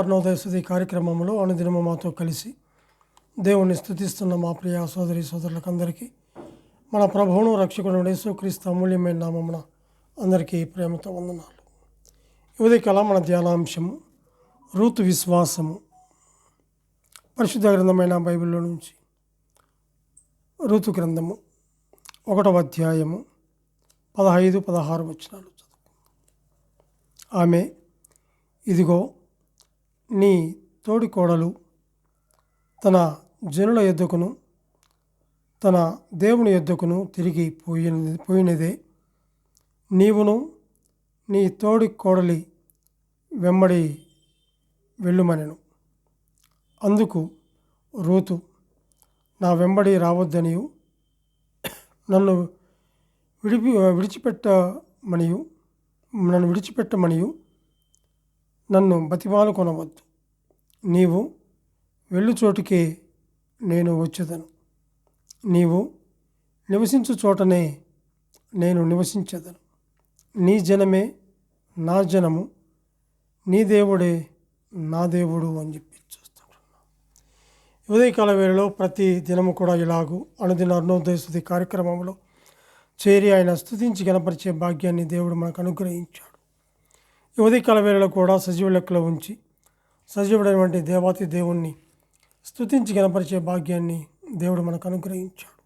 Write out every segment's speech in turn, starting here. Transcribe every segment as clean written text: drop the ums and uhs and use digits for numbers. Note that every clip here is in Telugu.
అరుణోదయ స్తుతి కార్యక్రమంలో అనుదినము మాతో కలిసి దేవుణ్ణి స్తుతిస్తున్న మా ప్రియ సోదరి సోదరులకందరికీ మన ప్రభువును రక్షకుడు యేసుక్రీస్తు అమూల్యమైన నామమున అందరికీ ప్రేమతో వందనాలు. ఉదయకాలం మన ధ్యానాంశము రూతు విశ్వాసము. పరిశుద్ధ గ్రంథమైన బైబిల్లో నుంచి రూతు గ్రంథము 1వ అధ్యాయము 15-16 వచనాలు చదువుకుందాం. ఆమె, ఇదిగో నీ తోడికోడలు తన జనుల యొద్దకును తన దేవుని యొద్దకును తిరిగి పోయినదే, నీవును నీ తోడి కోడలి వెంబడి వెళ్ళుమనెను. అందుకు రూతు, నా వెంబడి రావద్దనియు నన్ను విడిచిపెట్టమనియు నన్ను బతిమాలు కొనవద్దు. నీవు వెళ్ళు చోటుకే నేను వచ్చేదను. నీవు నివసించు చోటనే నేను నివసించేదను. నీ జనమే నా జనము, నీ దేవుడే నా దేవుడు అని చెప్పి చూస్తుంటున్నాం. ఉదయకాల వేళలో ప్రతి దినము కూడా ఇలాగూ అనుదిన అరుణోదయ స్తుతి కార్యక్రమంలో చేరి ఆయన స్తుతించి గణపరిచే భాగ్యాన్ని దేవుడు మనకు అనుగ్రహించాడు. ఈ ఉదయకాల వేళలో కూడా సజీవ లెక్కలో ఉంచి సజీవుడైనటువంటి దేవాతి దేవుణ్ణి స్తుతించి గణపరిచే భాగ్యాన్ని దేవుడు మనకు అనుగ్రహించాడు.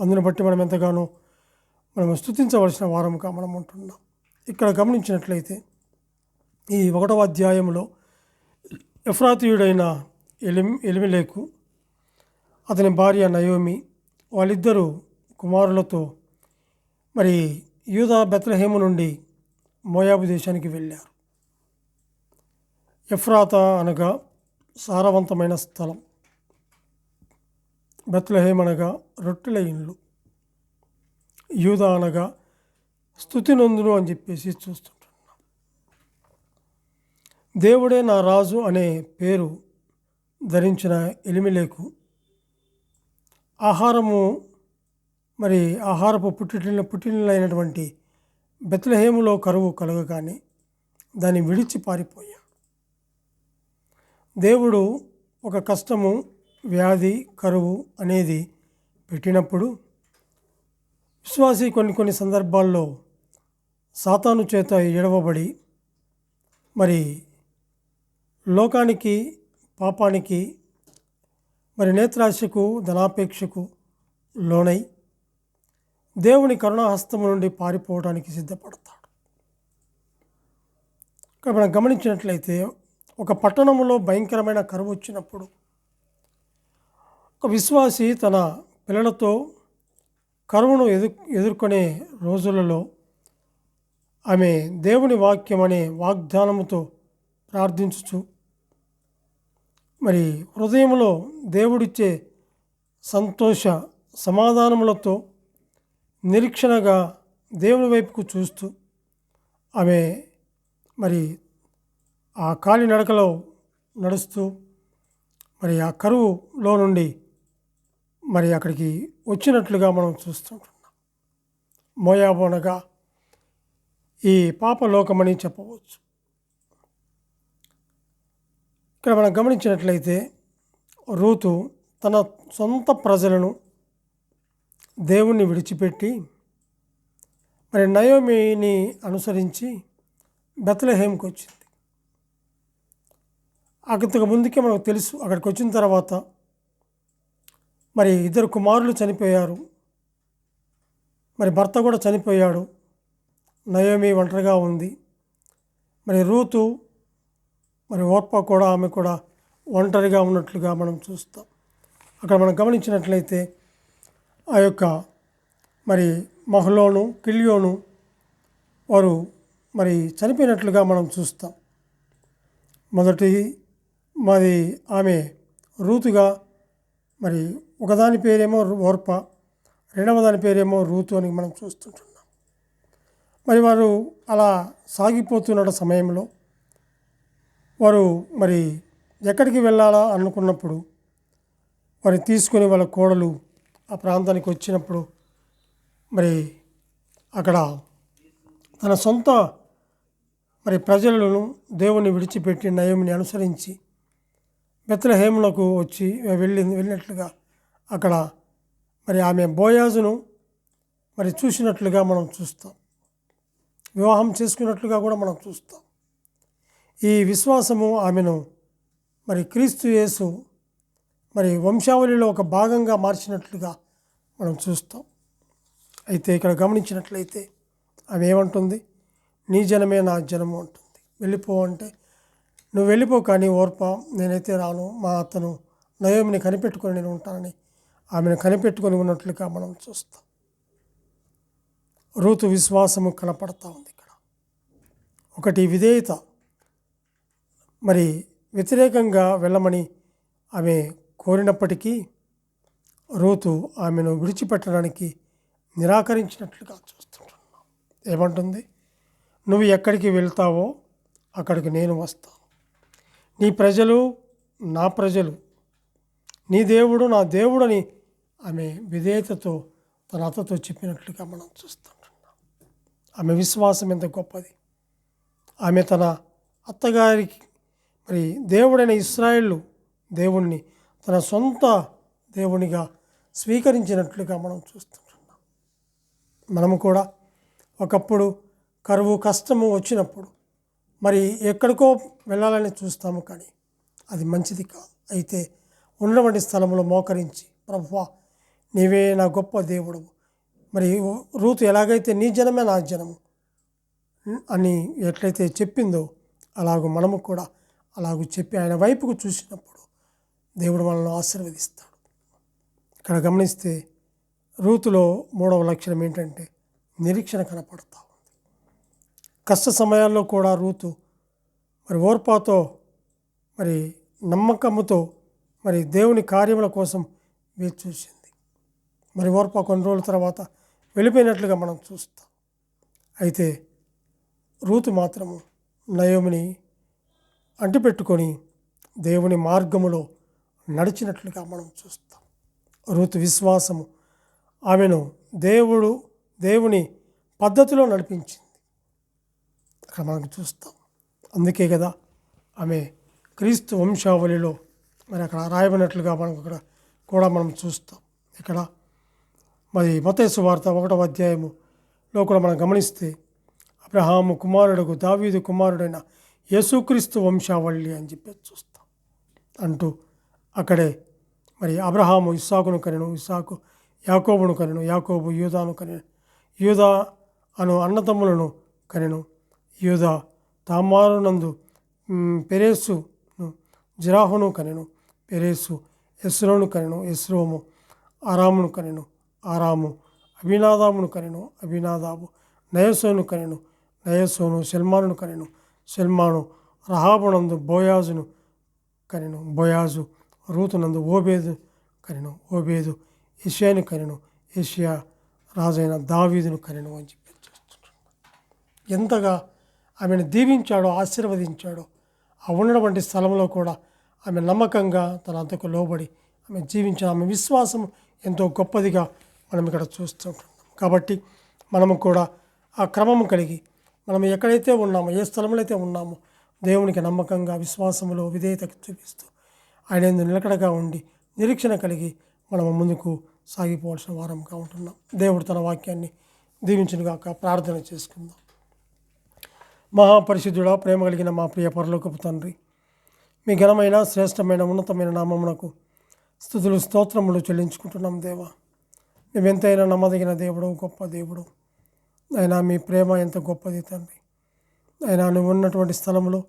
అందును బట్టి మనం ఎంతగానో స్తుతించవలసిన వారముగా మనం ఉంటున్నాం. ఇక్కడ గమనించినట్లయితే ఈ 1వ అధ్యాయంలో ఎఫ్రాతీయుడైన ఎలిమెలెకు, అతని భార్య నయోమి, వాళ్ళిద్దరూ కుమారులతో యూదా బెత్లెహేము నుండి మోయాబు దేశానికి వెళ్ళారు. ఎఫ్రాతా అనగా సారవంతమైన స్థలం, బెత్లెహేము అనగా రొట్టెల ఇండ్లు, యూదా అనగా స్తుతి నొందును అని చెప్పేసి చూస్తుంటున్నాం. దేవుడే నా రాజు అనే పేరు ధరించిన ఎలిమెలెకు ఆహారపు పుట్టినైనటువంటి బెత్లెహేములో కరువు కలగగానే దాన్ని విడిచి పారిపోయాడు. దేవుడు ఒక కష్టము, వ్యాధి, కరువు అనేది పెట్టినప్పుడు విశ్వాసి కొన్ని సందర్భాల్లో సాతాను చేత ఎడవబడి లోకానికి, పాపానికి, నేత్రాశకు, ధనాపేక్షకు లోనై దేవుని కరుణాహస్తము నుండి పారిపోవడానికి సిద్ధపడతాడు. ఇక్కడ మనం గమనించినట్లయితే ఒక పట్టణంలో భయంకరమైన కరువు వచ్చినప్పుడు ఒక విశ్వాసి తన పిల్లలతో కరువును ఎదుర్కొనే రోజులలో ఆమె దేవుని వాక్యం అనే వాగ్దానముతో ప్రార్థించుచు హృదయంలో దేవుడిచ్చే సంతోష సమాధానములతో నిరీక్షణగా దేవుని వైపుకు చూస్తూ ఆమె ఆ కాలినడకలో నడుస్తూ ఆ కరువులో నుండి అక్కడికి వచ్చినట్లుగా మనం చూస్తుంటున్నాం. మోయాబు అనగా ఈ పాపలోకమని చెప్పవచ్చు. ఇక్కడ మనం గమనించినట్లయితే రూతు తన సొంత ప్రజలను దేవుణ్ణి విడిచిపెట్టి నయోమిని అనుసరించి బెత్లెహేముకి వచ్చింది. అంతకు ముందుకే మనకు తెలుసు, అక్కడికి వచ్చిన తర్వాత 2 కుమారులు చనిపోయారు, భర్త కూడా చనిపోయాడు. నయోమి ఒంటరిగా ఉంది. రూతు ఓర్పా కూడా, ఆమె కూడా ఒంటరిగా ఉన్నట్లుగా మనం చూస్తాం. అక్కడ మనం గమనించినట్లయితే ఆ యొక్క మహలోను, కిల్యోను వారు చనిపోయినట్లుగా మనం చూస్తాం. ఆమె రూతుగా ఒకదాని పేరేమో ఓర్ప, రెండవ దాని పేరేమో రూతు అని మనం చూస్తుంటున్నాం. వారు అలా సాగిపోతున్న సమయంలో వారు ఎక్కడికి వెళ్ళాలా అనుకున్నప్పుడు తీసుకొని వాళ్ళ కోడలు ఆ ప్రాంతానికి వచ్చినప్పుడు అక్కడ తన సొంత మరి ప్రజలను దేవుని విడిచిపెట్టి నయోమిని అనుసరించి బెత్లెహేమునకు వెళ్ళినట్లుగా అక్కడ మరి ఆమె బోయాజును మరి చూసినట్లుగా మనం చూస్తాం. వివాహం చేసుకున్నట్లుగా కూడా మనం చూస్తాం. ఈ విశ్వాసము ఆమెను మరి క్రీస్తు యేసు మరి వంశావళిలో ఒక భాగంగా మార్చినట్లుగా మనం చూస్తాం. అయితే ఇక్కడ గమనించినట్లయితే ఆమె ఏమంటుంది? నీ జనమే నా జనము అంటుంది. వెళ్ళిపో అంటే, నువ్వు వెళ్ళిపో కానీ ఓర్పా, నేనైతే రాను, మా అతను నయోమిని కనిపెట్టుకొని నేను ఉంటానని ఆమెను కనిపెట్టుకొని ఉన్నట్లుగా మనం చూస్తాం. రూతు విశ్వాసము కనపడతా ఉంది ఇక్కడ. ఒకటి విధేయత, మరి వ్యతిరేకంగా వెళ్ళమని ఆమె కోరినప్పటికీ రూతు ఆమెను విడిచిపెట్టడానికి నిరాకరించినట్లుగా చూస్తుంటున్నాం. ఏమంటుంది? నువ్వు ఎక్కడికి వెళ్తావో అక్కడికి నేను వస్తాను, నీ ప్రజలు నా ప్రజలు, నీ దేవుడు నా దేవుడని ఆమె విధేయతతో తన అత్తతో చెప్పినట్లుగా మనం చూస్తుంటున్నాం. ఆమె విశ్వాసం ఎంత గొప్పది! ఆమె తన అత్తగారికి మరి దేవుడైన ఇశ్రాయేలు దేవుణ్ణి తన సొంత దేవునిగా స్వీకరించినట్లుగా మనం చూస్తుంటున్నాం. మనము కూడా ఒకప్పుడు కరువు కష్టము వచ్చినప్పుడు మరి ఎక్కడికో వెళ్ళాలని చూస్తాము, కానీ అది మంచిది కాదు. అయితే ఉన్నటువంటి స్థలంలో మోకరించి, ప్రభువా నీవే నా గొప్ప దేవుడు, మరి రూతు ఎలాగైతే నీ జనమే నా జనము అని ఎట్లయితే చెప్పిందో అలాగూ మనము కూడా అలాగూ చెప్పి ఆయన వైపుకు చూసినప్పుడు దేవుడు మనల్ని ఆశీర్వదిస్తాడు. ఇక్కడ గమనిస్తే రూతులో 3వ లక్షణం ఏంటంటే నిరీక్షణ కనపడతా ఉంది. కష్ట సమయాల్లో కూడా రూతు మరి ఓర్పాతో మరి నమ్మకముతో మరి దేవుని కార్యముల కోసం వేచి చూసింది. మరి ఓర్పా కొన్ని రోజుల తర్వాత వెళ్ళిపోయినట్లుగా మనం చూస్తాం. అయితే రూతు మాత్రము నయోమిని అంటిపెట్టుకొని దేవుని మార్గములో నడిచినట్లుగా మనం చూస్తాం. రూతు విశ్వాసము ఆమెను దేవుని పద్ధతిలో నడిపించింది. అక్కడ మనం చూస్తాం. అందుకే కదా ఆమె క్రీస్తు వంశావళిలో మరి అక్కడ రాయబడినట్లుగా మనం అక్కడ కూడా మనం చూస్తాం. ఇక్కడ మరి మత్తయి సువార్త 1వ అధ్యాయములో కూడా మనం గమనిస్తే అబ్రహాము కుమారుడుకు దావీదు కుమారుడైన యేసుక్రీస్తు వంశావళి అని చెప్పి చూస్తాం. అంటూ అక్కడే మరి అబ్రహాము ఇస్సాకును కనెను, ఇస్సాకు యాకోబును కనెను, యాకోబు యూదాను కనెను, యూదా అను అన్నదమ్ములను కనెను, యూదా తామారునందు పెరేసును జిరాహును కనెను, పెరేసు ఎస్రోను కనెను, ఎస్రోము ఆరామును కనెను, ఆరాము అభినాదామును కనెను, అభినాదాబు నయసోను కనెను, నయసోను షల్మానును కనెను, షల్మాను రహాబునందు బోయాజును కనెను, బోయాజు రూతునందు ఓబేదు కనెను, ఓబేదు యెషయాను కనెను, యెషయా రాజైన దావీదును కనెను అని చెప్పి చూస్తున్నాడు. ఎంతగా ఆమెను దీవించాడో, ఆశీర్వదించాడో. ఆ ఉన్నటువంటి స్థలంలో కూడా ఆమె నమ్మకంగా తన అంతకు లోబడి ఆమె జీవించిన ఆమె విశ్వాసం ఎంతో గొప్పదిగా మనం ఇక్కడ చూస్తుంటున్నాం. కాబట్టి మనము కూడా ఆ క్రమము కలిగి మనం ఎక్కడైతే ఉన్నామో, ఏ స్థలంలో అయితే ఉన్నామో దేవునికి నమ్మకంగా విశ్వాసములో విధేయత చూపిస్తూ ఆయన యందు నిలకడగా ఉండి నిరీక్షణ కలిగి మనము ముందుకు సాగిపోవాల్సిన వారంగా ఉంటున్నాం. దేవుడు తన వాక్యాన్ని దీవించునుగాక. ప్రార్థన చేసుకుందాం. మహాపరిశుద్ధుడా, ప్రేమ కలిగిన మా ప్రియ పరలోకపు తండ్రి, మీ ఘనమైన శ్రేష్టమైన ఉన్నతమైన నామమునకు స్తుతులు స్తోత్రములు చెల్లించుకుంటున్నాం. దేవా, నువ్వెంతైనా నమ్మదగిన దేవుడు, గొప్ప దేవుడు. అయినా మీ ప్రేమ ఎంత గొప్పది తండ్రి. అయినా నువ్వు ఉన్నటువంటి స్థలంలో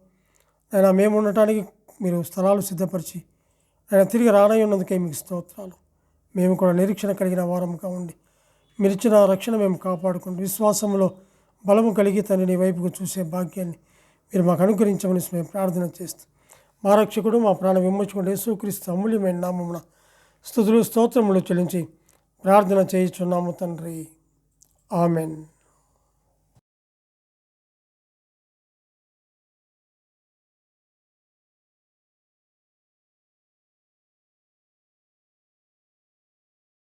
అయినా మేము ఉండటానికి మీరు స్థలాలు సిద్ధపరిచి ఆయన తిరిగి రానై ఉన్నందుకే మీకు స్తోత్రాలు. మేము కూడా నిరీక్షణ కలిగిన వారంగా ఉండి మీరు ఇచ్చిన రక్షణ మేము కాపాడుకుంటూ విశ్వాసంలో బలము కలిగి తండ్రి నీ వైపుకు చూసే భాగ్యాన్ని మీరు మాకు అనుగ్రహించమని మేము ప్రార్థన చేస్తూ మా రక్షకుడు మా ప్రాణ విమోచకుడు యేసుక్రీస్తు అమూల్యమైన నామమున స్తుతులు స్తోత్రములు చెల్లించి ప్రార్థన చేయుచున్నాము తండ్రి. ఆమెన్.